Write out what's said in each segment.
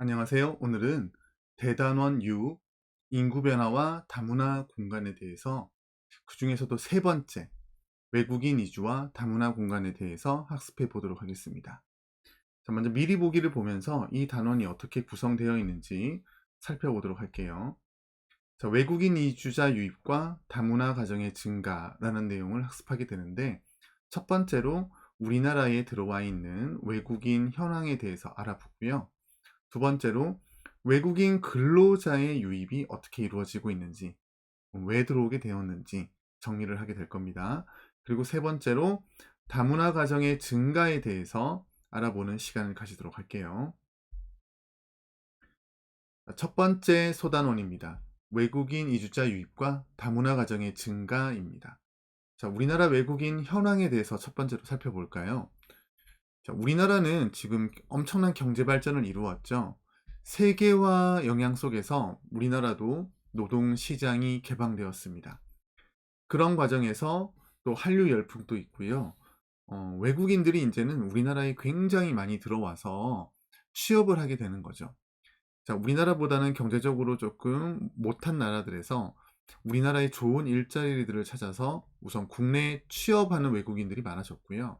안녕하세요. 오늘은 대단원 U, 인구 변화와 다문화 공간에 대해서 그 중에서도 세 번째 외국인 이주와 다문화 공간에 대해서 학습해 보도록 하겠습니다. 자, 먼저 미리 보기를 보면서 이 단원이 어떻게 구성되어 있는지 살펴보도록 할게요. 자, 외국인 이주자 유입과 다문화 가정의 증가라는 내용을 학습하게 되는데, 첫 번째로 우리나라에 들어와 있는 외국인 현황에 대해서 알아보고요. 두 번째로 외국인 근로자의 유입이 어떻게 이루어지고 있는지, 왜 들어오게 되었는지 정리를 하게 될 겁니다. 그리고 세 번째로 다문화 가정의 증가에 대해서 알아보는 시간을 가지도록 할게요. 첫 번째 소단원입니다. 외국인 이주자 유입과 다문화 가정의 증가입니다. 자, 우리나라 외국인 현황에 대해서 첫 번째로 살펴볼까요? 자, 우리나라는 지금 엄청난 경제 발전을 이루었죠. 세계화 영향 속에서 우리나라도 노동 시장이 개방되었습니다. 그런 과정에서 또 한류 열풍도 있고요. 외국인들이 이제는 우리나라에 굉장히 많이 들어와서 취업을 하게 되는 거죠. 자, 우리나라보다는 경제적으로 조금 못한 나라들에서 우리나라의 좋은 일자리들을 찾아서 우선 국내에 취업하는 외국인들이 많아졌고요.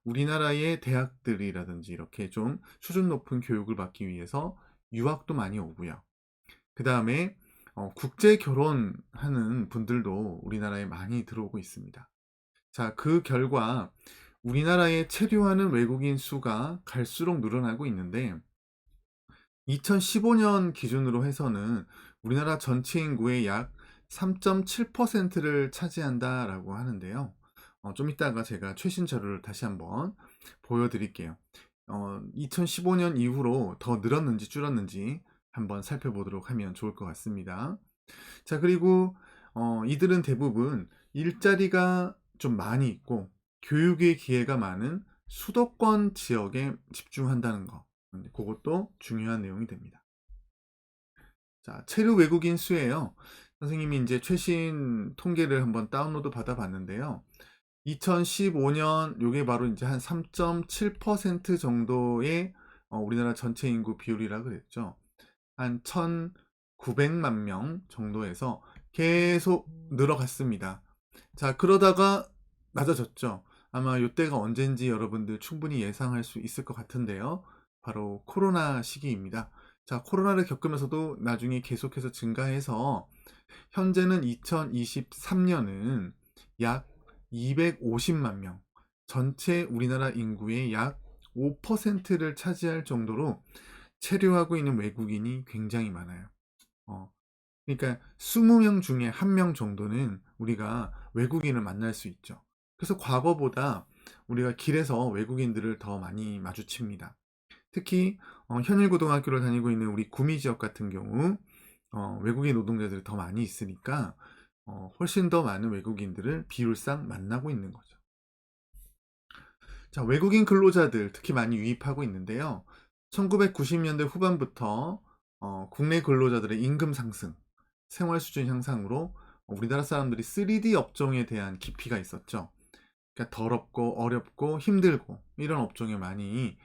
우리나라의 대학들이라든지 이렇게 좀 수준 높은 교육을 받기 위해서 유학도 많이 오고요. 그 다음에 국제 결혼하는 분들도 우리나라에 많이 들어오고 있습니다. 자, 그 결과 우리나라에 체류하는 외국인 수가 갈수록 늘어나고 있는데, 2015년 기준으로 해서는 우리나라 전체 인구의 약 3.7%를 차지한다라고 하는데요. 좀 이따가 제가 최신 자료를 다시 한번 보여드릴게요. 2015년 이후로 더 늘었는지 줄었는지 한번 살펴보도록 하면 좋을 것 같습니다. 자, 그리고 이들은 대부분 일자리가 좀 많이 있고 교육의 기회가 많은 수도권 지역에 집중한다는 거. 그것도 중요한 내용이 됩니다. 자, 체류 외국인 수예요. 선생님이 이제 최신 통계를 한번 다운로드 받아 봤는데요. 2015년 요게 바로 이제 한 3.7% 정도의 우리나라 전체 인구 비율이라 그랬죠. 한 1,900만 명 정도에서 계속 늘어갔습니다. 자, 그러다가 낮아졌죠. 아마 요때가 언젠지 여러분들 충분히 예상할 수 있을 것 같은데요. 바로 코로나 시기입니다. 자, 코로나를 겪으면서도 나중에 계속해서 증가해서 현재는 2023년은 약 250만 명, 전체 우리나라 인구의 약 5%를 차지할 정도로 체류하고 있는 외국인이 굉장히 많아요. 그러니까 20명 중에 1명 정도는 우리가 외국인을 만날 수 있죠. 그래서 과거보다 우리가 길에서 외국인들을 더 많이 마주칩니다. 특히 현일고등학교를 다니고 있는 우리 구미 지역 같은 경우 외국인 노동자들이 더 많이 있으니까 훨씬 더 많은 외국인들을 비율상 만나고 있는 거죠. 자, 외국인 근로자들 특히 많이 유입하고 있는데요. 1990년대 후반부터 국내 근로자들의 임금 상승, 생활 수준 향상으로 우리나라 사람들이 3D 업종에 대한 기피가 있었죠. 그러니까 더럽고 어렵고 힘들고 이런 업종에 많이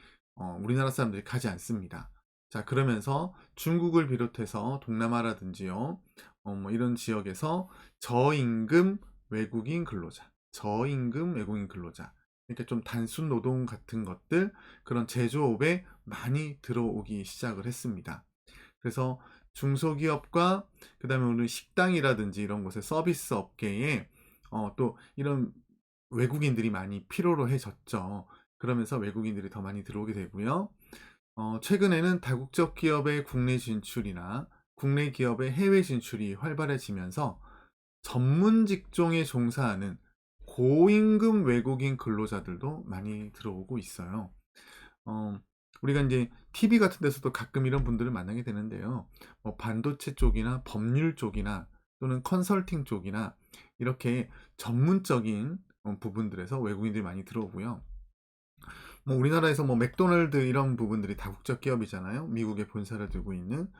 우리나라 사람들이 가지 않습니다. 자, 그러면서 중국을 비롯해서 동남아라든지요, 뭐 이런 지역에서 저임금 외국인 근로자, 저임금 외국인 근로자, 그러니까 좀 단순 노동 같은 것들, 그런 제조업에 많이 들어오기 시작을 했습니다. 그래서 중소기업과 그 다음에 오늘 식당이라든지 이런 곳의 서비스 업계에 또 이런 외국인들이 많이 필요로 해졌죠. 그러면서 외국인들이 더 많이 들어오게 되고요. 최근에는 다국적 기업의 국내 진출이나 국내 기업의 해외 진출이 활발해지면서 전문 직종에 종사하는 고임금 외국인 근로자들도 많이 들어오고 있어요. 어, 우리가 이제 TV 같은 데서도 가끔 이런 분들을 만나게 되는데요. 반도체 쪽이나 법률 쪽이나 또는 컨설팅 쪽이나 이렇게 전문적인 부분들에서 외국인들이 많이 들어오고요. 뭐 우리나라에서 뭐 맥도날드 이런 부분들이 다국적 기업이잖아요. 미국에 본사를 두고 있는.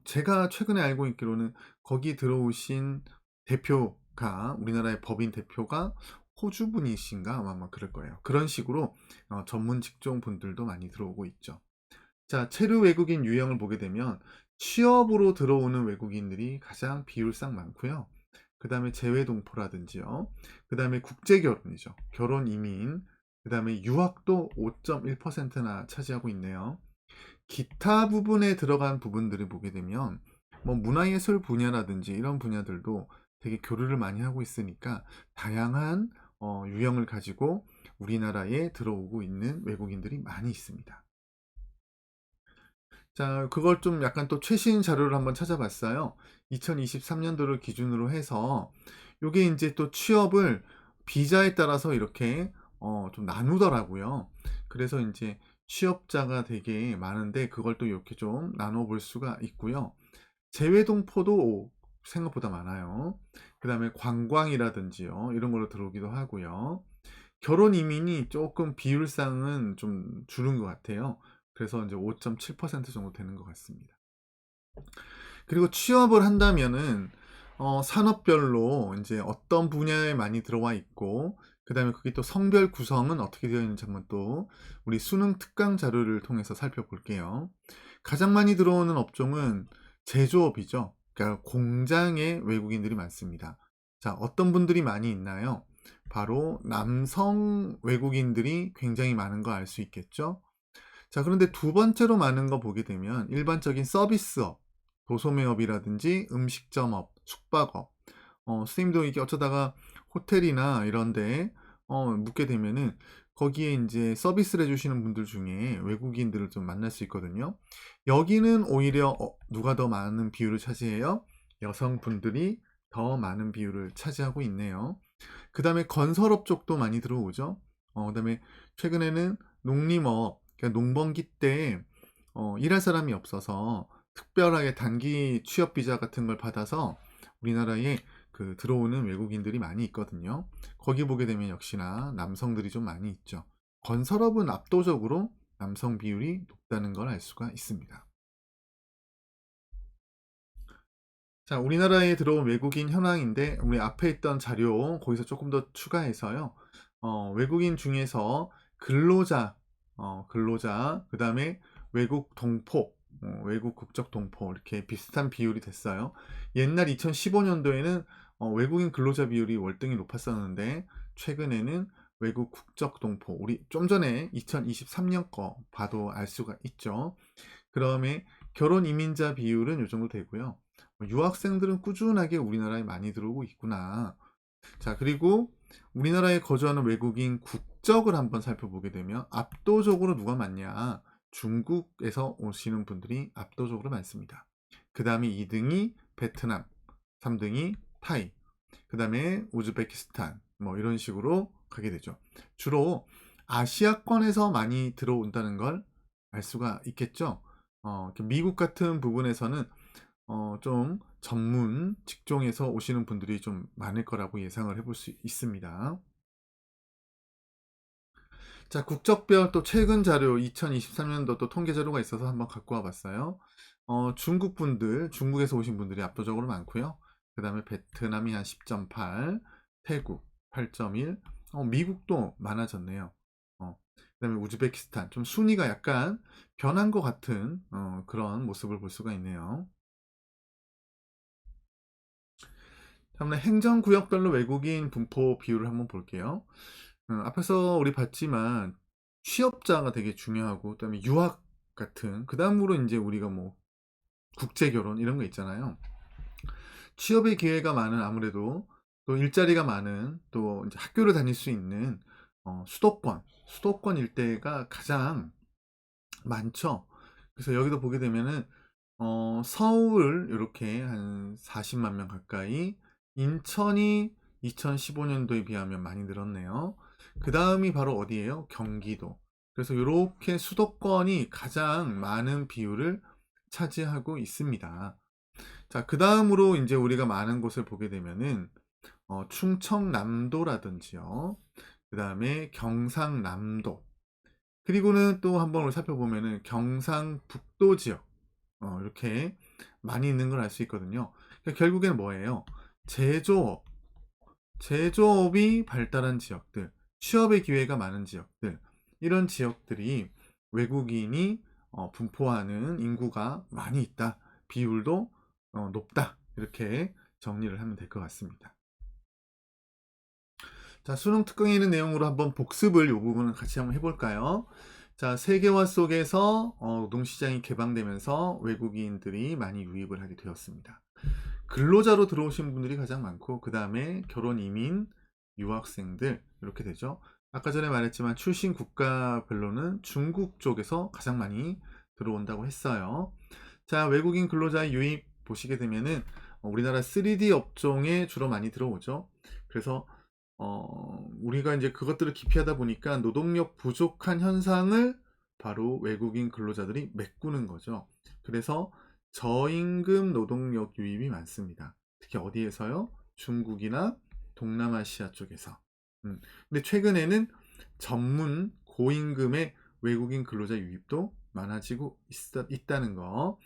제가 최근에 알고 있기로는 거기 들어오신 대표가 우리나라의 법인 대표가 호주 분이신가 아마 그럴 거예요. 그런 식으로 전문 직종 분들도 많이 들어오고 있죠. 자, 체류 외국인 유형을 보게 되면 취업으로 들어오는 외국인들이 가장 비율상 많고요. 그 다음에 재외동포라든지요. 그 다음에 국제결혼이죠. 결혼 이민. 그 다음에 유학도 5.1%나 차지하고 있네요. 기타 부분에 들어간 부분들을 보게 되면 뭐 문화예술 분야라든지 이런 분야들도 되게 교류를 많이 하고 있으니까 다양한 유형을 가지고 우리나라에 들어오고 있는 외국인들이 많이 있습니다. 자, 그걸 좀 약간 또 최신 자료를 한번 찾아봤어요. 2023년도를 기준으로 해서 요게 이제 또 취업을 비자에 따라서 이렇게 좀 나누더라고요. 그래서 이제 취업자가 되게 많은데 그걸 또 이렇게 좀 나눠 볼 수가 있고요. 재외동포도 생각보다 많아요. 그 다음에 관광이라든지요. 이런 걸로 들어오기도 하고요. 결혼 이민이 조금 비율상은 좀 줄은 것 같아요. 그래서 이제 5.7% 정도 되는 것 같습니다. 그리고 취업을 한다면은 산업별로 이제 어떤 분야에 많이 들어와 있고 그다음에 그게 또 성별 구성은 어떻게 되어 있는지 한번 또 우리 수능 특강 자료를 통해서 살펴볼게요. 가장 많이 들어오는 업종은 제조업이죠. 그러니까 공장에 외국인들이 많습니다. 자, 어떤 분들이 많이 있나요? 바로 남성 외국인들이 굉장히 많은 거 알 수 있겠죠. 자, 그런데 두 번째로 많은 거 보게 되면 일반적인 서비스업, 도소매업이라든지 음식점업, 숙박업, 선생님도 이게 어쩌다가 호텔이나 이런 데 묵게 되면은 거기에 이제 서비스를 해주시는 분들 중에 외국인들을 좀 만날 수 있거든요. 여기는 오히려 누가 더 많은 비율을 차지해요? 여성분들이 더 많은 비율을 차지하고 있네요. 그 다음에 건설업 쪽도 많이 들어오죠. 그 다음에 최근에는 농림업, 그러니까 농번기 때 일할 사람이 없어서 특별하게 단기 취업 비자 같은 걸 받아서 우리나라에 그 들어오는 외국인들이 많이 있거든요. 거기 보게 되면 역시나 남성들이 좀 많이 있죠. 건설업은 압도적으로 남성 비율이 높다는 걸 알 수가 있습니다. 자, 우리나라에 들어온 외국인 현황인데 우리 앞에 있던 자료 거기서 조금 더 추가해서요. 외국인 중에서 근로자, 그 다음에 외국 동포, 외국 국적 동포 이렇게 비슷한 비율이 됐어요. 옛날 2015년도에는 외국인 근로자 비율이 월등히 높았었는데 최근에는 외국 국적 동포, 우리 좀 전에 2023년 거 봐도 알 수가 있죠. 그다음에 결혼 이민자 비율은 이 정도 되고요. 유학생들은 꾸준하게 우리나라에 많이 들어오고 있구나. 자, 그리고 우리나라에 거주하는 외국인 국적을 한번 살펴보게 되면 압도적으로 누가 많냐? 중국에서 오시는 분들이 압도적으로 많습니다. 그 다음에 2등이 베트남, 3등이 타이, 그 다음에 우즈베키스탄, 뭐 이런 식으로 가게 되죠. 주로 아시아권에서 많이 들어온다는 걸 알 수가 있겠죠. 미국 같은 부분에서는 좀 전문 직종에서 오시는 분들이 좀 많을 거라고 예상을 해볼 수 있습니다. 자, 국적별 또 최근 자료 2023년도 또 통계 자료가 있어서 한번 갖고 와봤어요. 중국 분들, 중국에서 오신 분들이 압도적으로 많고요. 그 다음에 베트남이 한 10.8, 태국 8.1, 미국도 많아졌네요. 그 다음에 우즈베키스탄, 좀 순위가 약간 변한 것 같은 그런 모습을 볼 수가 있네요. 다음에 행정구역별로 외국인 분포 비율을 한번 볼게요. 앞에서 우리 봤지만 취업자가 되게 중요하고 그다음에 유학 같은 그다음으로 이제 우리가 뭐 국제 결혼 이런 거 있잖아요. 취업의 기회가 많은 아무래도 또 일자리가 많은 또 이제 학교를 다닐 수 있는 수도권 일대가 가장 많죠. 그래서 여기도 보게 되면은 서울 이렇게 한 40만 명 가까이, 인천이 2015년도에 비하면 많이 늘었네요. 그 다음이 바로 어디예요? 경기도. 그래서 이렇게 수도권이 가장 많은 비율을 차지하고 있습니다. 자, 그 다음으로 이제 우리가 많은 곳을 보게 되면은 충청남도라든지요. 그 다음에 경상남도. 그리고는 또 한번 살펴보면은 경상북도 지역. 이렇게 많이 있는 걸 알 수 있거든요. 그러니까 결국에는 뭐예요? 제조업, 제조업이 발달한 지역들, 취업의 기회가 많은 지역들, 이런 지역들이 외국인이 분포하는 인구가 많이 있다. 비율도 높다. 이렇게 정리를 하면 될 것 같습니다. 자, 수능 특강에 있는 내용으로 한번 복습을 이 부분을 같이 한번 해볼까요? 자, 세계화 속에서 노동시장이 개방되면서 외국인들이 많이 유입을 하게 되었습니다. 근로자로 들어오신 분들이 가장 많고, 그 다음에 결혼, 이민, 유학생들 이렇게 되죠. 아까 전에 말했지만 출신 국가별로는 중국 쪽에서 가장 많이 들어온다고 했어요. 자, 외국인 근로자 유입 보시게 되면은 우리나라 3D 업종에 주로 많이 들어오죠. 그래서 우리가 이제 그것들을 기피하다 보니까 노동력 부족한 현상을 바로 외국인 근로자들이 메꾸는 거죠. 그래서 저임금 노동력 유입이 많습니다. 특히 어디에서요? 중국이나 동남아시아 쪽에서. 근데 최근에는 전문 고임금의 외국인 근로자 유입도 많아지고 있다는 거.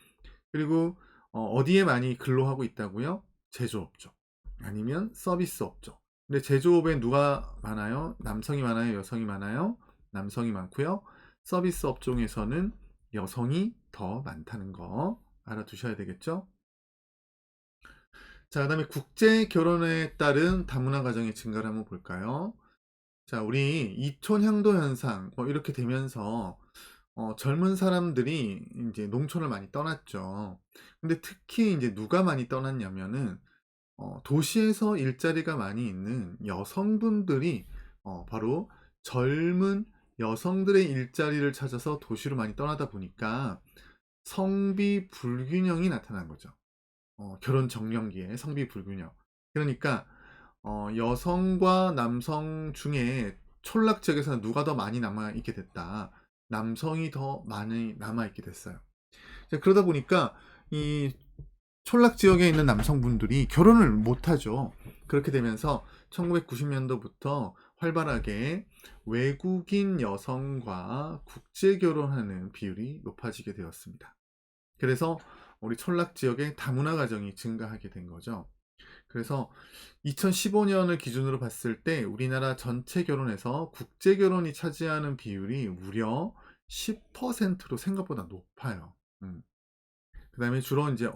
그리고 어디에 많이 근로하고 있다고요? 제조업 쪽 아니면 서비스업 쪽. 근데 제조업에 누가 많아요? 남성이 많아요? 여성이 많아요? 남성이 많고요. 서비스 업종에서는 여성이 더 많다는 거 알아두셔야 되겠죠? 자, 그 다음에 국제 결혼에 따른 다문화 가정의 증가를 한번 볼까요? 자, 우리 이촌 향도 현상 이렇게 되면서 젊은 사람들이 이제 농촌을 많이 떠났죠. 근데 특히 이제 누가 많이 떠났냐면은 도시에서 일자리가 많이 있는 여성분들이 바로 젊은 여성들의 일자리를 찾아서 도시로 많이 떠나다 보니까 성비 불균형이 나타난 거죠. 결혼 정년기에 성비 불균형. 그러니까 여성과 남성 중에 촌락 지역에서는 누가 더 많이 남아 있게 됐다. 남성이 더 많이 남아 있게 됐어요. 그러다 보니까 이 촌락 지역에 있는 남성분들이 결혼을 못하죠. 그렇게 되면서 1990년도부터 활발하게 외국인 여성과 국제 결혼하는 비율이 높아지게 되었습니다. 그래서 우리 촌락 지역의 다문화 가정이 증가하게 된 거죠. 그래서 2015년을 기준으로 봤을 때 우리나라 전체 결혼에서 국제 결혼이 차지하는 비율이 무려 10%로 생각보다 높아요. 그 다음에 주로 이제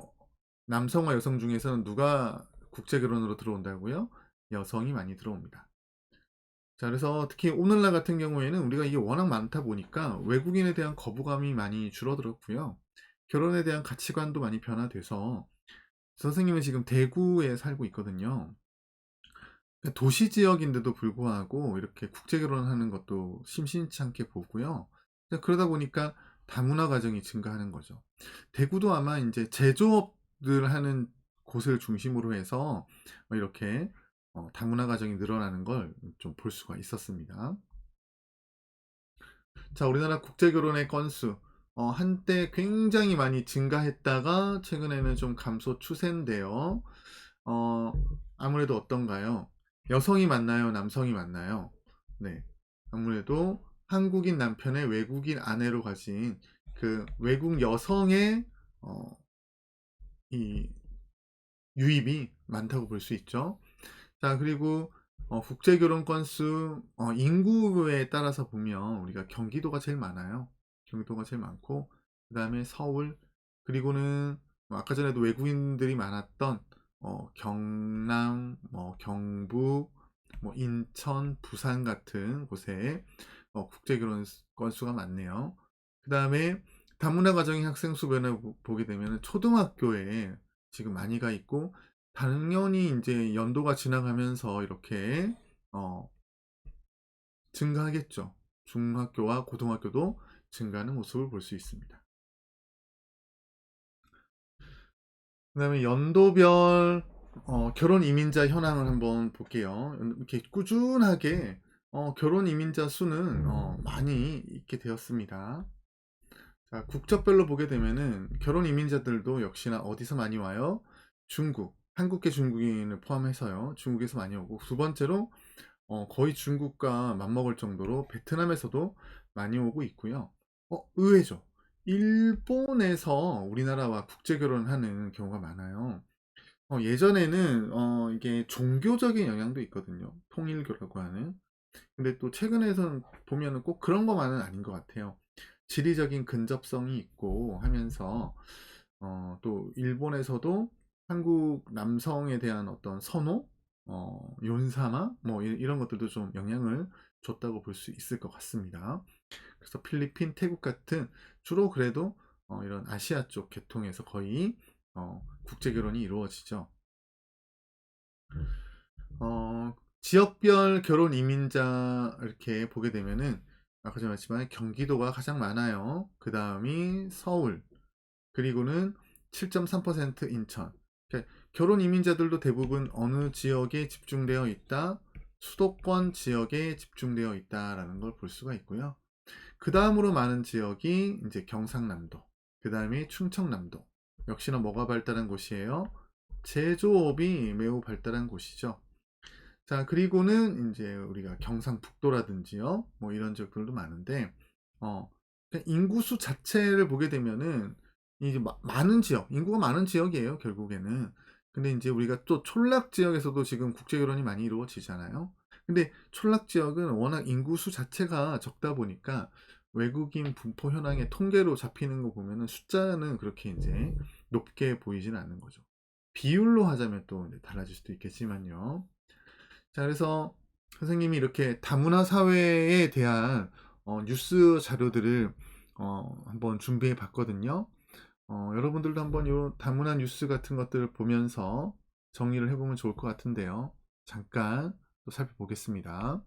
남성과 여성 중에서는 누가 국제 결혼으로 들어온다고요? 여성이 많이 들어옵니다. 자, 그래서 특히 오늘날 같은 경우에는 우리가 이게 워낙 많다 보니까 외국인에 대한 거부감이 많이 줄어들었고요. 결혼에 대한 가치관도 많이 변화돼서 선생님은 지금 대구에 살고 있거든요. 도시 지역인데도 불구하고 이렇게 국제 결혼하는 것도 심심치 않게 보고요. 그러다 보니까 다문화 가정이 증가하는 거죠. 대구도 아마 이제 제조업들 하는 곳을 중심으로 해서 이렇게 다문화 가정이 늘어나는 걸 좀 볼 수가 있었습니다. 자, 우리나라 국제 결혼의 건수 한때 굉장히 많이 증가했다가 최근에는 좀 감소 추세인데요. 어, 아무래도 어떤가요? 여성이 많나요? 남성이 많나요? 네. 아무래도 한국인 남편의 외국인 아내로 가진 그 외국 여성의 이 유입이 많다고 볼 수 있죠. 자, 그리고 국제 결혼 건수 인구에 따라서 보면 우리가 경기도가 제일 많아요. 경기도가 제일 많고 그 다음에 서울 그리고는 아까 전에도 외국인들이 많았던 경남, 경북, 인천, 부산 같은 곳에 국제 결혼 건수가 많네요. 그 다음에 다문화 가정의 학생 수 변을 보게 되면 초등학교에 지금 많이 가 있고 당연히 이제 연도가 지나가면서 이렇게 증가하겠죠. 중학교와 고등학교도 증가하는 모습을 볼 수 있습니다. 그 다음에 연도별 결혼 이민자 현황을 한번 볼게요. 이렇게 꾸준하게 결혼 이민자 수는 많이 있게 되었습니다. 자, 국적별로 보게 되면은 결혼 이민자들도 역시나 어디서 많이 와요? 중국, 한국계 중국인을 포함해서요. 중국에서 많이 오고 두 번째로 거의 중국과 맞먹을 정도로 베트남에서도 많이 오고 있고요. 의외죠. 일본에서 우리나라와 국제 결혼하는 경우가 많아요. 예전에는 이게 종교적인 영향도 있거든요. 통일교라고 하는. 근데 또 최근에는 보면은 꼭 그런 것만은 아닌 것 같아요. 지리적인 근접성이 있고 하면서 또 일본에서도 한국 남성에 대한 어떤 선호, 윤사마 뭐 이런 것들도 좀 영향을 줬다고 볼 수 있을 것 같습니다. 그래서 필리핀, 태국 같은 주로 그래도 이런 아시아 쪽 계통에서 거의 국제 결혼이 이루어지죠. 지역별 결혼 이민자 이렇게 보게 되면은 아까 전에 말했지만 경기도가 가장 많아요. 그 다음이 서울, 그리고는 7.3% 인천. 그러니까 결혼 이민자들도 대부분 어느 지역에 집중되어 있다, 수도권 지역에 집중되어 있다라는 걸 볼 수가 있고요. 그 다음으로 많은 지역이 이제 경상남도, 그 다음에 충청남도. 역시나 뭐가 발달한 곳이에요? 제조업이 매우 발달한 곳이죠. 자, 그리고는 이제 우리가 경상북도라든지요, 뭐 이런 지역들도 많은데, 그러니까 인구수 자체를 보게 되면은 이제 많은 지역, 인구가 많은 지역이에요, 결국에는. 근데 이제 우리가 또 촌락 지역에서도 지금 국제 결혼이 많이 이루어지잖아요. 근데 촌락 지역은 워낙 인구수 자체가 적다 보니까 외국인 분포 현황의 통계로 잡히는 거 보면은 숫자는 그렇게 이제 높게 보이지는 않는 거죠. 비율로 하자면 또 달라질 수도 있겠지만요. 자, 그래서 선생님이 이렇게 다문화 사회에 대한 뉴스 자료들을 한번 준비해 봤거든요. 여러분들도 한번 이 다문화 뉴스 같은 것들을 보면서 정리를 해보면 좋을 것 같은데요. 잠깐 또 살펴보겠습니다.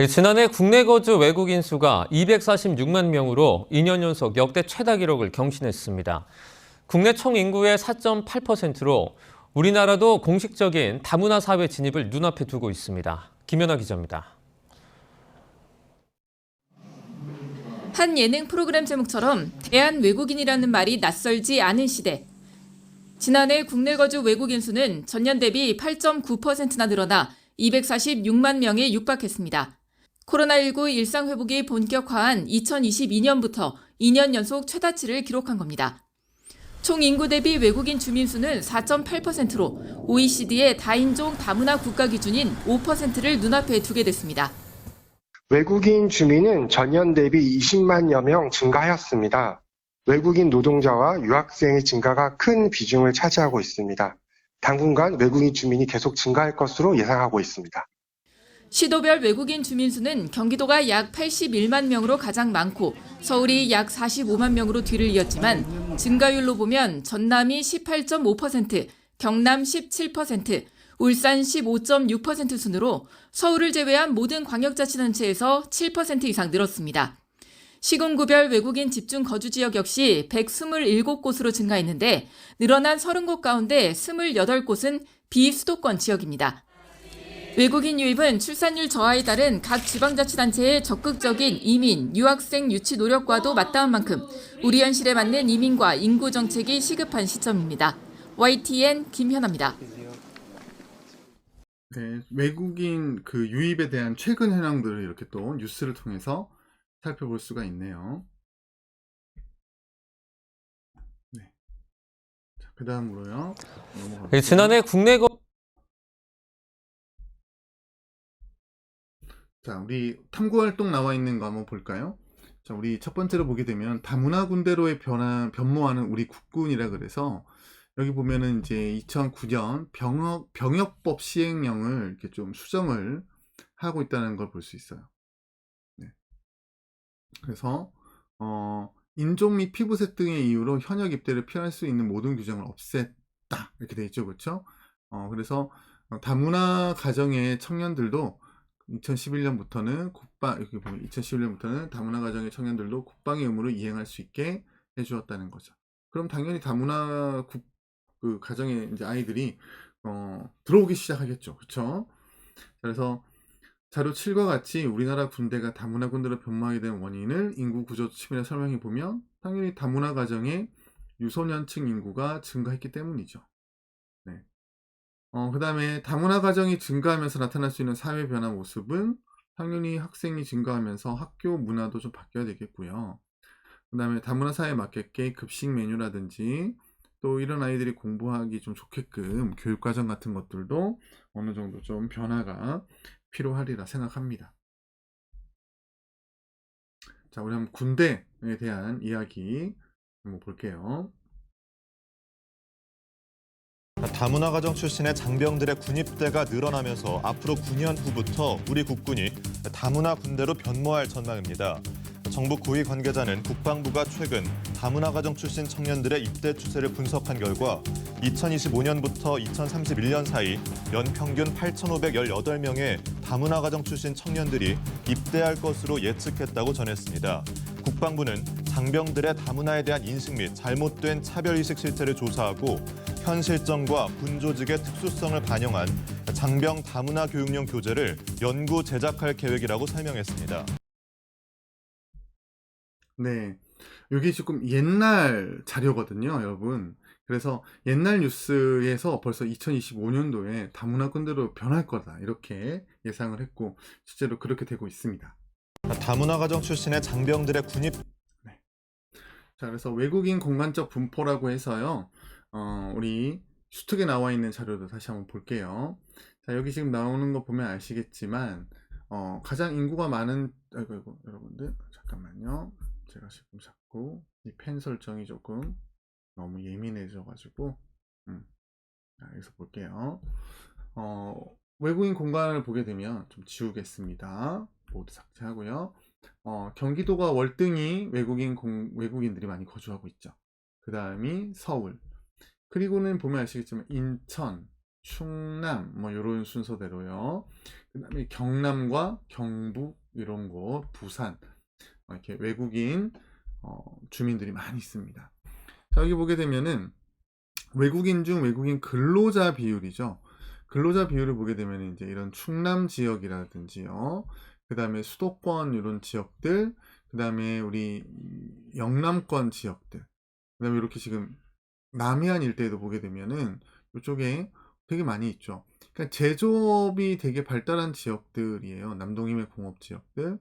지난해 국내 거주 외국인 수가 246만 명으로 2년 연속 역대 최다 기록을 경신했습니다. 국내 총 인구의 4.8%로 우리나라도 공식적인 다문화 사회 진입을 눈앞에 두고 있습니다. 김연아 기자입니다. 한 예능 프로그램 제목처럼 대한 외국인이라는 말이 낯설지 않은 시대. 지난해 국내 거주 외국인 수는 전년 대비 8.9%나 늘어나 246만 명에 육박했습니다. 코로나19 일상 회복이 본격화한 2022년부터 2년 연속 최다치를 기록한 겁니다. 총 인구 대비 외국인 주민 수는 4.8%로 OECD의 다인종 다문화 국가 기준인 5%를 눈앞에 두게 됐습니다. 외국인 주민은 전년 대비 20만여 명 증가하였습니다. 외국인 노동자와 유학생의 증가가 큰 비중을 차지하고 있습니다. 당분간 외국인 주민이 계속 증가할 것으로 예상하고 있습니다. 시도별 외국인 주민 수는 경기도가 약 81만 명으로 가장 많고 서울이 약 45만 명으로 뒤를 이었지만 증가율로 보면 전남이 18.5%, 경남 17%, 울산 15.6% 순으로 서울을 제외한 모든 광역자치단체에서 7% 이상 늘었습니다. 시군구별 외국인 집중 거주 지역 역시 127곳으로 증가했는데 늘어난 30곳 가운데 28곳은 비수도권 지역입니다. 외국인 유입은 출산율 저하에 따른 각 지방자치단체의 적극적인 이민, 유학생 유치 노력과도 맞닿은 만큼 우리 현실에 맞는 이민과 인구 정책이 시급한 시점입니다. YTN 김현아입니다. 네, 외국인 그 유입에 대한 최근 현황들을 이렇게 또 뉴스를 통해서 살펴볼 수가 있네요. 네. 자, 그 다음으로요. 넘어가볼게요. 지난해 국내 자, 우리 탐구활동 나와 있는 거 한번 볼까요? 자, 우리 첫 번째로 보게 되면 다문화 군대로의 변모하는 우리 국군이라 그래서 여기 보면은 이제 2009년 병역법 시행령을 이렇게 좀 수정을 하고 있다는 걸 볼 수 있어요. 네. 그래서 인종 및 피부색 등의 이유로 현역 입대를 피할 수 있는 모든 규정을 없앴다 이렇게 돼 있죠, 그렇죠? 그래서 다문화 가정의 청년들도 2011년부터는 이렇게 보면 2011년부터는 다문화 가정의 청년들도 국방의 의무를 이행할 수 있게 해주었다는 거죠. 그럼 당연히 다문화 그 가정의 이제 아이들이 들어오기 시작하겠죠, 그렇죠? 그래서 자료 7과 같이 우리나라 군대가 다문화 군대로 변모하게 된 원인을 인구 구조 측면에 설명해 보면 당연히 다문화 가정의 유소년층 인구가 증가했기 때문이죠. 네. 그 다음에 다문화 가정이 증가하면서 나타날 수 있는 사회 변화 모습은 당연히 학생이 증가하면서 학교 문화도 좀 바뀌어야 되겠고요. 그 다음에 다문화 사회에 맞게 급식 메뉴라든지 또 이런 아이들이 공부하기 좀 좋게끔 교육과정 같은 것들도 어느 정도 좀 변화가 필요하리라 생각합니다. 자, 우리 한번 군대에 대한 이야기 한번 볼게요. 다문화 가정 출신의 장병들의 군입대가 늘어나면서 앞으로 9년 후부터 우리 국군이 다문화 군대로 변모할 전망입니다. 정부 고위 관계자는 국방부가 최근 다문화 가정 출신 청년들의 입대 추세를 분석한 결과 2025년부터 2031년 사이 연평균 8,518명의 다문화 가정 출신 청년들이 입대할 것으로 예측했다고 전했습니다. 국방부는 장병들의 다문화에 대한 인식 및 잘못된 차별의식 실태를 조사하고 현 실정과 군 조직의 특수성을 반영한 장병 다문화 교육용 교재를 연구 제작할 계획이라고 설명했습니다. 네, 여기 조금 옛날 자료거든요, 여러분. 그래서 옛날 뉴스에서 벌써 2025년도에 다문화 군대로 변할 거다 이렇게 예상을 했고 실제로 그렇게 되고 있습니다. 다문화 가정 출신의 장병들의 군입 자, 그래서 외국인 공간적 분포라고 해서요. 우리 수특에 나와 있는 자료도 다시 한번 볼게요. 자, 여기 지금 나오는 거 보면 아시겠지만 가장 인구가 많은 아이고, 여러분들 잠깐만요. 제가 지금 자꾸 이 펜 설정이 조금 너무 예민해져 가지고 자, 여기서 볼게요. 외국인 공간을 보게 되면 좀 지우겠습니다. 모두 삭제하고요. 경기도가 월등히 외국인들이 많이 거주하고 있죠. 그 다음이 서울. 그리고는 보면 아시겠지만 인천, 충남 뭐 이런 순서대로요. 그 다음에 경남과 경북 이런 곳, 부산 이렇게 외국인 주민들이 많이 있습니다. 자, 여기 보게 되면은 외국인 중 외국인 근로자 비율이죠. 근로자 비율을 보게 되면 이제 이런 충남 지역이라든지요. 그 다음에 수도권 이런 지역들, 그 다음에 우리 영남권 지역들, 그 다음에 이렇게 지금 남해안 일대에도 보게 되면은 이쪽에 되게 많이 있죠. 그러니까 제조업이 되게 발달한 지역들이에요. 남동임의 공업 지역들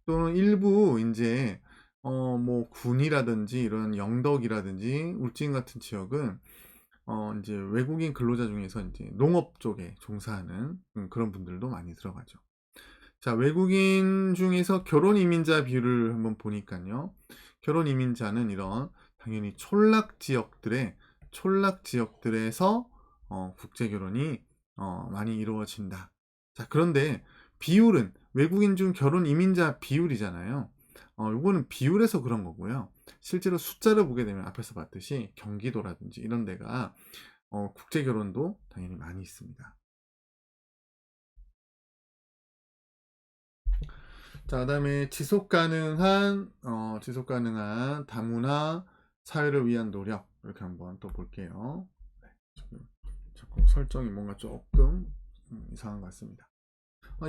또는 일부 이제 뭐 군이라든지 이런 영덕이라든지 울진 같은 지역은 이제 외국인 근로자 중에서 이제 농업 쪽에 종사하는 그런 분들도 많이 들어가죠. 자, 외국인 중에서 결혼 이민자 비율을 한번 보니까요. 결혼 이민자는 이런 당연히 촌락 지역들에서 국제 결혼이 많이 이루어진다. 자, 그런데 비율은 외국인 중 결혼 이민자 비율이잖아요. 이거는 비율에서 그런 거고요. 실제로 숫자를 보게 되면 앞에서 봤듯이 경기도라든지 이런 데가 국제 결혼도 당연히 많이 있습니다. 자, 그다음에 지속 가능한 다문화 사회를 위한 노력 이렇게 한번 또 볼게요. 네, 지금 자꾸 설정이 뭔가 조금 이상한 것 같습니다.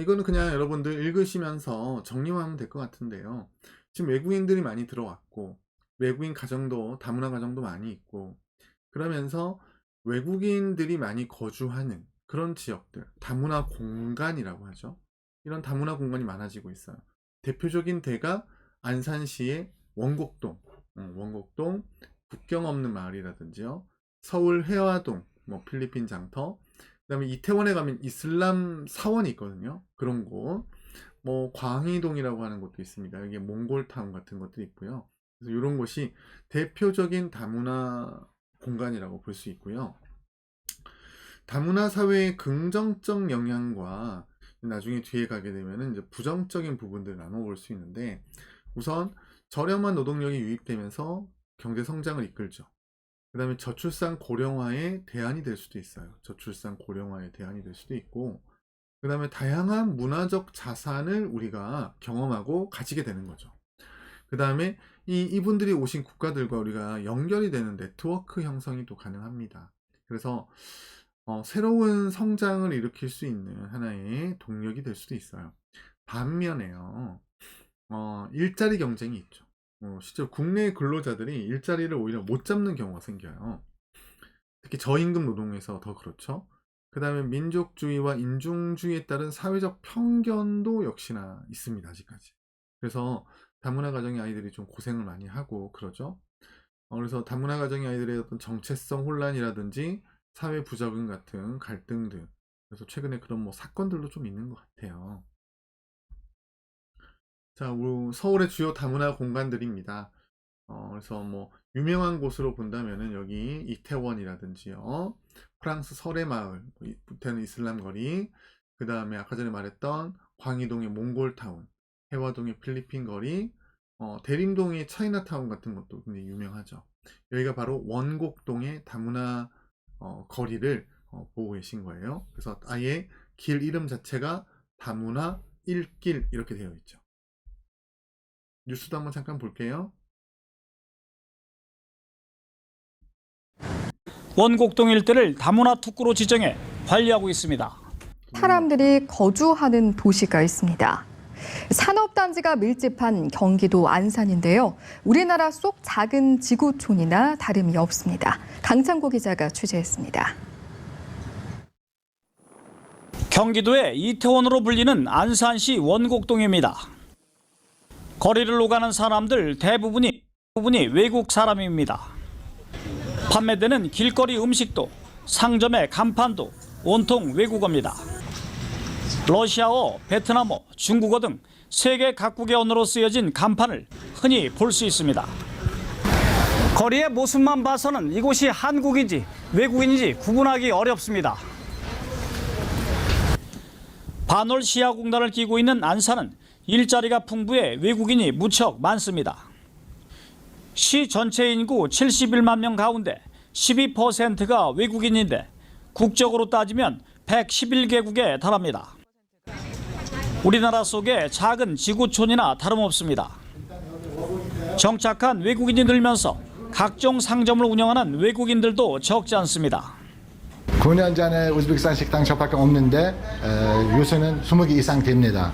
이거는 그냥 여러분들 읽으시면서 정리만 하면 될 것 같은데요. 지금 외국인들이 많이 들어왔고 외국인 가정도 다문화 가정도 많이 있고 그러면서 외국인들이 많이 거주하는 그런 지역들 다문화 공간이라고 하죠. 이런 다문화 공간이 많아지고 있어요. 대표적인 데가 안산시의 원곡동 국경 없는 마을이라든지요. 서울 해화동 뭐 필리핀 장터 그 다음에 이태원에 가면 이슬람 사원이 있거든요. 그런 곳. 뭐 광희동이라고 하는 곳도 있습니다. 여기 몽골타운 같은 것도 있고요. 그래서 이런 곳이 대표적인 다문화 공간이라고 볼 수 있고요. 다문화 사회의 긍정적 영향과 나중에 뒤에 가게 되면 이제 부정적인 부분들을 나눠볼 수 있는데 우선 저렴한 노동력이 유입되면서 경제 성장을 이끌죠. 그 다음에 저출산 고령화의 대안이 될 수도 있어요. 저출산 고령화의 대안이 될 수도 있고 그 다음에 다양한 문화적 자산을 우리가 경험하고 가지게 되는 거죠. 그 다음에 이분들이 오신 국가들과 우리가 연결이 되는 네트워크 형성이 또 가능합니다. 그래서 새로운 성장을 일으킬 수 있는 하나의 동력이 될 수도 있어요. 반면에요. 일자리 경쟁이 있죠. 실제로 국내 근로자들이 일자리를 오히려 못 잡는 경우가 생겨요. 특히 저임금 노동에서 더 그렇죠. 그 다음에 민족주의와 인종주의에 따른 사회적 편견도 역시나 있습니다. 아직까지. 그래서 다문화 가정의 아이들이 좀 고생을 많이 하고 그러죠. 그래서 다문화 가정의 아이들의 어떤 정체성 혼란이라든지 사회 부적응 같은 갈등들 그래서 최근에 그런 뭐 사건들도 좀 있는 것 같아요. 자, 서울의 주요 다문화 공간들입니다. 그래서 뭐 유명한 곳으로 본다면은 여기 이태원이라든지요, 프랑스 설의 마을, 부테는 이슬람 거리, 그 다음에 아까 전에 말했던 광희동의 몽골타운, 해화동의 필리핀 거리, 대림동의 차이나타운 같은 것도 굉장히 유명하죠. 여기가 바로 원곡동의 다문화 거리를 보고 계신 거예요. 그래서 아예 길 이름 자체가 다문화 1길 이렇게 되어 있죠. 뉴스도 한번 잠깐 볼게요. 원곡동 일대를 다문화 특구로 지정해 관리하고 있습니다. 사람들이 거주하는 도시가 있습니다. 산업단지가 밀집한 경기도 안산인데요. 우리나라 속 작은 지구촌이나 다름이 없습니다. 강창구 기자가 취재했습니다. 경기도의 이태원으로 불리는 안산시 원곡동입니다. 거리를 오가는 사람들 대부분이 외국 사람입니다. 판매되는 길거리 음식도 상점의 간판도 온통 외국어입니다. 러시아어, 베트남어, 중국어 등 세계 각국의 언어로 쓰여진 간판을 흔히 볼 수 있습니다. 거리의 모습만 봐서는 이곳이 한국인지 외국인인지 구분하기 어렵습니다. 반월 시야공단을 끼고 있는 안산은 일자리가 풍부해 외국인이 무척 많습니다. 시 전체 인구 71만 명 가운데 12%가 외국인인데 국적으로 따지면 111개국에 달합니다. 우리나라 속의 작은 지구촌이나 다름없습니다. 정착한 외국인이 늘면서 각종 상점을 운영하는 외국인들도 적지 않습니다. 9년 전에 우즈베키스탄 식당 저밖에 없는데 요새는 20개 이상 됩니다.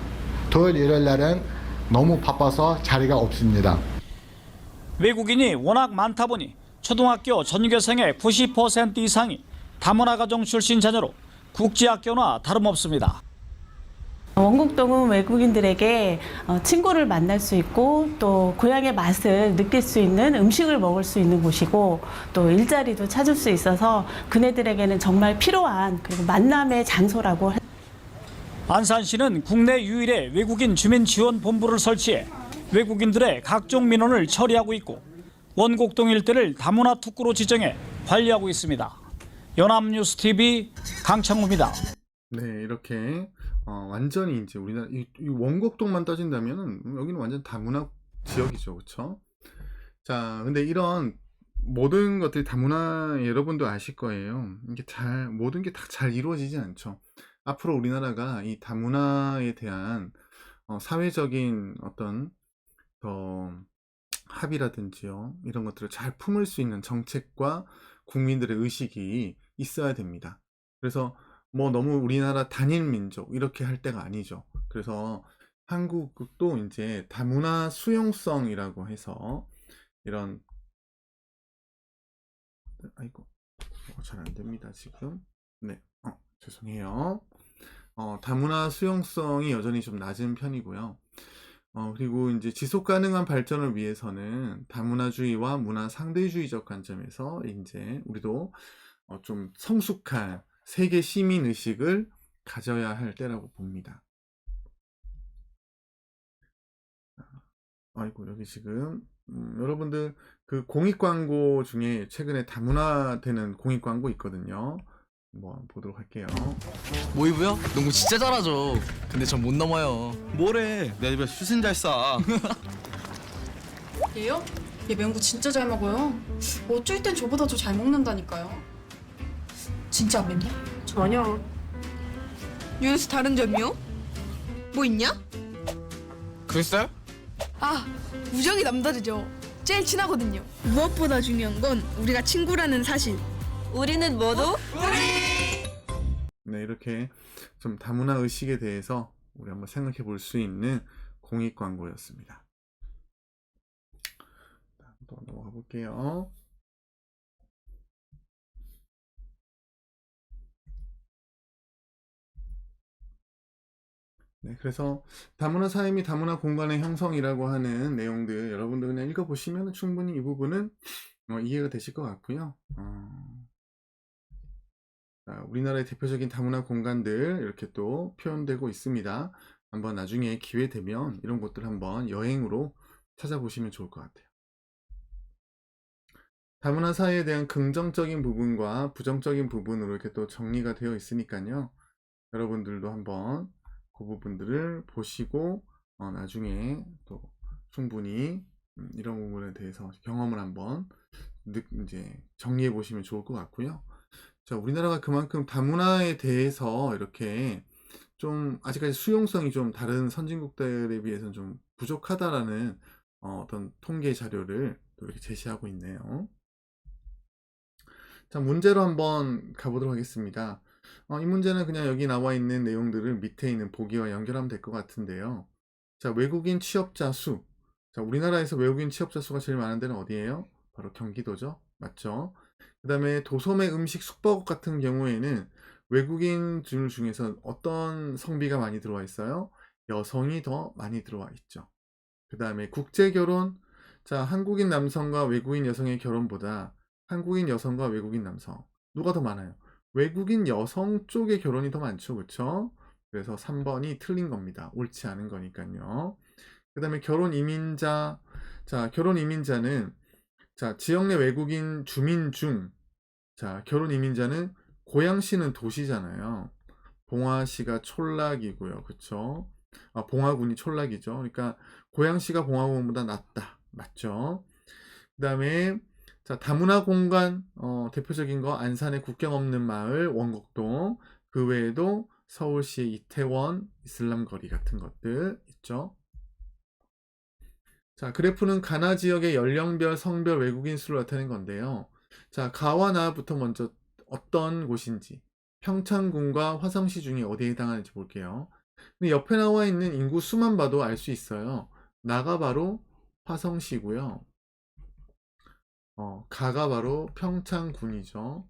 토요일, 일요일 날은 너무 바빠서 자리가 없습니다. 외국인이 워낙 많다 보니 초등학교 전교생의 90% 이상이 다문화 가정 출신 자녀로 국제학교나 다름없습니다. 원곡동은 외국인들에게 친구를 만날 수 있고 또 고향의 맛을 느낄 수 있는 음식을 먹을 수 있는 곳이고 또 일자리도 찾을 수 있어서 그네들에게는 정말 필요한 그리고 만남의 장소라고. 안산시는 국내 유일의 외국인 주민지원본부를 설치해 외국인들의 각종 민원을 처리하고 있고 원곡동 일대를 다문화 특구로 지정해 관리하고 있습니다. 연합뉴스TV 강창우입니다. 네, 이렇게 완전히 이제 우리나라 이 원곡동만 따진다면은 여기는 완전 다문화 지역이죠, 그렇죠? 자, 근데 이런 모든 것들이 다문화, 여러분도 아실 거예요. 이게 모든 게 다 잘 이루어지지 않죠. 앞으로 우리나라가 이 다문화에 대한 사회적인 어떤 합의라든지요, 이런 것들을 잘 품을 수 있는 정책과 국민들의 의식이 있어야 됩니다. 그래서 뭐 너무 우리나라 단일 민족 이렇게 할 때가 아니죠. 그래서 한국도 이제 다문화 수용성이라고 해서 이런, 아이고 잘 안 됩니다 지금. 네, 죄송해요. 다문화 수용성이 여전히 좀 낮은 편이고요. 그리고 이제 지속 가능한 발전을 위해서는 다문화주의와 문화 상대주의적 관점에서 이제 우리도 좀 성숙한 세계 시민 의식을 가져야 할 때라고 봅니다. 아이고, 여기 지금 여러분들 그 공익 광고 중에 최근에 다문화되는 공익 광고 있거든요. 한번 보도록 할게요. 모이브요? 농구 진짜 잘하죠. 근데 전 못 넘어요. 뭐래? 내 집에 슛은 잘 쏴. 얘요? 얘 맹구 진짜 잘 먹어요. 어쩔 땐 저보다 더 잘 먹는다니까요. 진짜 안 맵냐? 전혀. 윤수 다른 점이요? 뭐 있냐? 글쎄? 아, 우정이 남다르죠. 제일 친하거든요. 무엇보다 중요한 건 우리가 친구라는 사실. 우리는 모두 네, 이렇게 좀 다문화 의식에 대해서 우리 한번 생각해 볼 수 있는 공익 광고였습니다. 또 넘어가 볼게요. 네, 그래서 다문화 사회 및 다문화 공간의 형성이라고 하는 내용들 여러분들 그냥 읽어보시면 충분히 이 부분은 이해가 되실 것 같고요. 우리나라의 대표적인 다문화 공간들 이렇게 또 표현되고 있습니다. 한번 나중에 기회 되면 이런 곳들 한번 여행으로 찾아보시면 좋을 것 같아요. 다문화 사회에 대한 긍정적인 부분과 부정적인 부분으로 이렇게 또 정리가 되어 있으니까요. 여러분들도 한번 그 부분들을 보시고 나중에 또 충분히 이런 부분에 대해서 경험을 한번 이제 정리해 보시면 좋을 것 같고요. 자, 우리나라가 그만큼 다문화에 대해서 이렇게 좀 아직까지 수용성이 좀 다른 선진국들에 비해서는 좀 부족하다라는 어떤 통계 자료를 또 이렇게 제시하고 있네요. 자, 문제로 한번 가보도록 하겠습니다. 이 문제는 그냥 여기 나와 있는 내용들을 밑에 있는 보기와 연결하면 될 것 같은데요. 자, 외국인 취업자 수. 자, 우리나라에서 외국인 취업자 수가 제일 많은 데는 어디예요? 바로 경기도죠. 맞죠? 그 다음에 도소매 음식 숙박업 같은 경우에는 외국인들 중에서 어떤 성비가 많이 들어와 있어요? 여성이 더 많이 들어와 있죠. 그 다음에 국제결혼. 자, 한국인 남성과 외국인 여성의 결혼보다 한국인 여성과 외국인 남성 누가 더 많아요? 외국인 여성 쪽의 결혼이 더 많죠. 그렇죠? 그래서 3번이 틀린 겁니다. 옳지 않은 거니까요. 그 다음에 결혼 이민자. 자, 결혼 이민자는 자, 지역 내 외국인 주민 중 자, 결혼 이민자는 고양시는 도시잖아요. 봉화시가 촌락이고요. 그쵸? 봉화군이 촌락이죠. 그러니까 고양시가 봉화군보다 낫다. 맞죠? 그 다음에 자, 다문화 공간 대표적인 거 안산의 국경 없는 마을 원곡동, 그 외에도 서울시의 이태원 이슬람 거리 같은 것들 있죠. 자, 그래프는 가나 지역의 연령별 성별 외국인 수를 나타낸 건데요. 자, 가와 나부터 먼저 어떤 곳인지 평창군과 화성시 중에 어디에 해당하는지 볼게요. 근데 옆에 나와 있는 인구 수만 봐도 알 수 있어요. 나가 바로 화성시고요. 가가 바로 평창군이죠.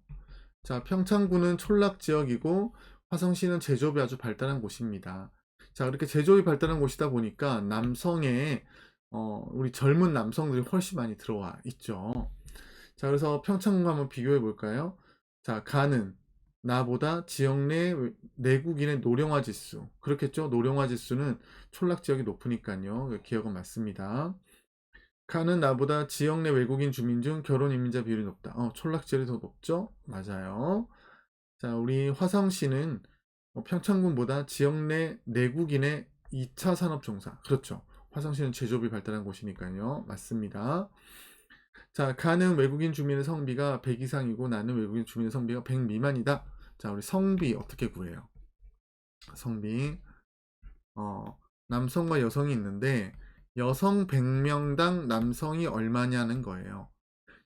자, 평창군은 촌락 지역이고 화성시는 제조업이 아주 발달한 곳입니다. 자, 그렇게 제조업이 발달한 곳이다 보니까 남성의 우리 젊은 남성들이 훨씬 많이 들어와 있죠. 자, 그래서 평창군과 한번 비교해 볼까요? 자, 가는 나보다 지역 내 내국인의 노령화 지수. 그렇겠죠? 노령화 지수는 촌락 지역이 높으니까요. 기억은 맞습니다. 가는 나보다 지역 내 외국인 주민 중 결혼 이민자 비율이 높다. 촌락 지역이 더 높죠? 맞아요. 자, 우리 화성시는 평창군보다 지역 내 내국인의 2차 산업 종사. 그렇죠. 화성시는 제조업이 발달한 곳이니까요. 맞습니다. 자, 가는 외국인 주민의 성비가 100 이상이고 나는 외국인 주민의 성비가 100 미만이다. 자, 우리 성비 어떻게 구해요? 성비 남성과 여성이 있는데 여성 100명당 남성이 얼마냐는 거예요.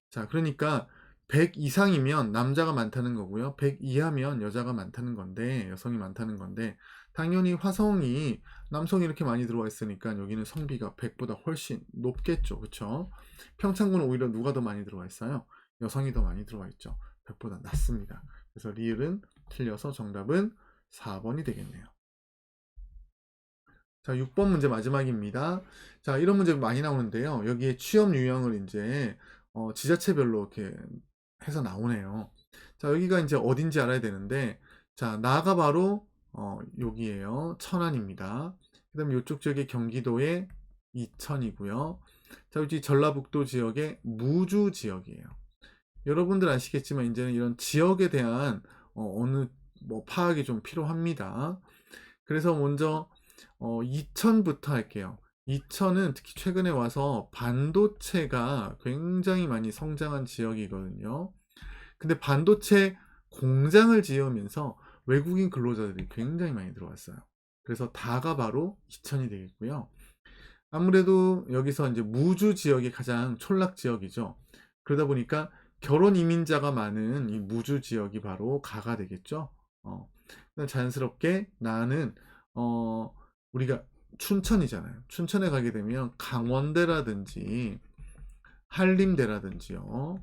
자, 그러니까 100 이상이면 남자가 많다는 거고요. 100 이하면 여자가 많다는 건데, 여성이 많다는 건데, 당연히 화성이 남성이 이렇게 많이 들어와 있으니까 여기는 성비가 100보다 훨씬 높겠죠. 그쵸? 평창군은 오히려 누가 더 많이 들어와 있어요? 여성이 더 많이 들어와 있죠. 100보다 낮습니다. 그래서 리을은 틀려서 정답은 4번이 되겠네요. 자, 6번 문제 마지막입니다. 자, 이런 문제 많이 나오는데요. 여기에 취업 유형을 이제 지자체별로 이렇게 해서 나오네요. 자, 여기가 이제 어딘지 알아야 되는데, 자, 나가 바로 여기에요. 천안입니다. 그 다음에 이쪽 지역이 경기도의 이천이고요. 자, 여기 전라북도 지역의 무주 지역이에요. 여러분들 아시겠지만 이제는 이런 지역에 대한 어느 파악이 좀 필요합니다. 그래서 먼저 이천부터 할게요. 이천은 특히 최근에 와서 반도체가 굉장히 많이 성장한 지역이거든요. 근데 반도체 공장을 지으면서 외국인 근로자들이 굉장히 많이 들어왔어요. 그래서 다가 바로 이천이 되겠고요. 아무래도 여기서 이제 무주 지역이 가장 촌락 지역이죠. 그러다 보니까 결혼 이민자가 많은 이 무주 지역이 바로 가가 되겠죠. 자연스럽게 나는 우리가 춘천이잖아요. 춘천에 가게 되면 강원대라든지 한림대라든지요.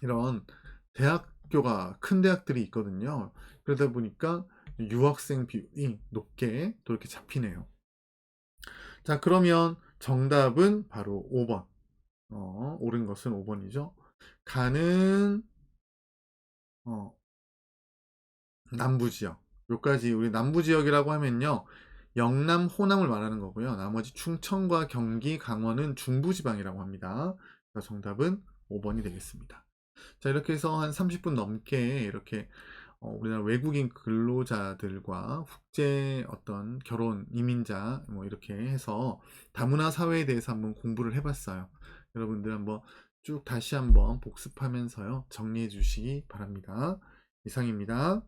이런 대학교가 큰 대학들이 있거든요. 그러다 보니까 유학생 비율이 높게 또 이렇게 잡히네요. 자, 그러면 정답은 바로 5번. 옳은 것은 5번이죠. 가는 남부지역. 여기까지 우리 남부지역이라고 하면요. 영남, 호남을 말하는 거고요. 나머지 충청과 경기, 강원은 중부지방이라고 합니다. 그래서 정답은 5번이 되겠습니다. 자, 이렇게 해서 한 30분 넘게 이렇게 우리나라 외국인 근로자들과 국제 어떤 결혼, 이민자 뭐 이렇게 해서 다문화 사회에 대해서 한번 공부를 해봤어요. 여러분들 한번 쭉 다시 한번 복습하면서요. 정리해 주시기 바랍니다. 이상입니다.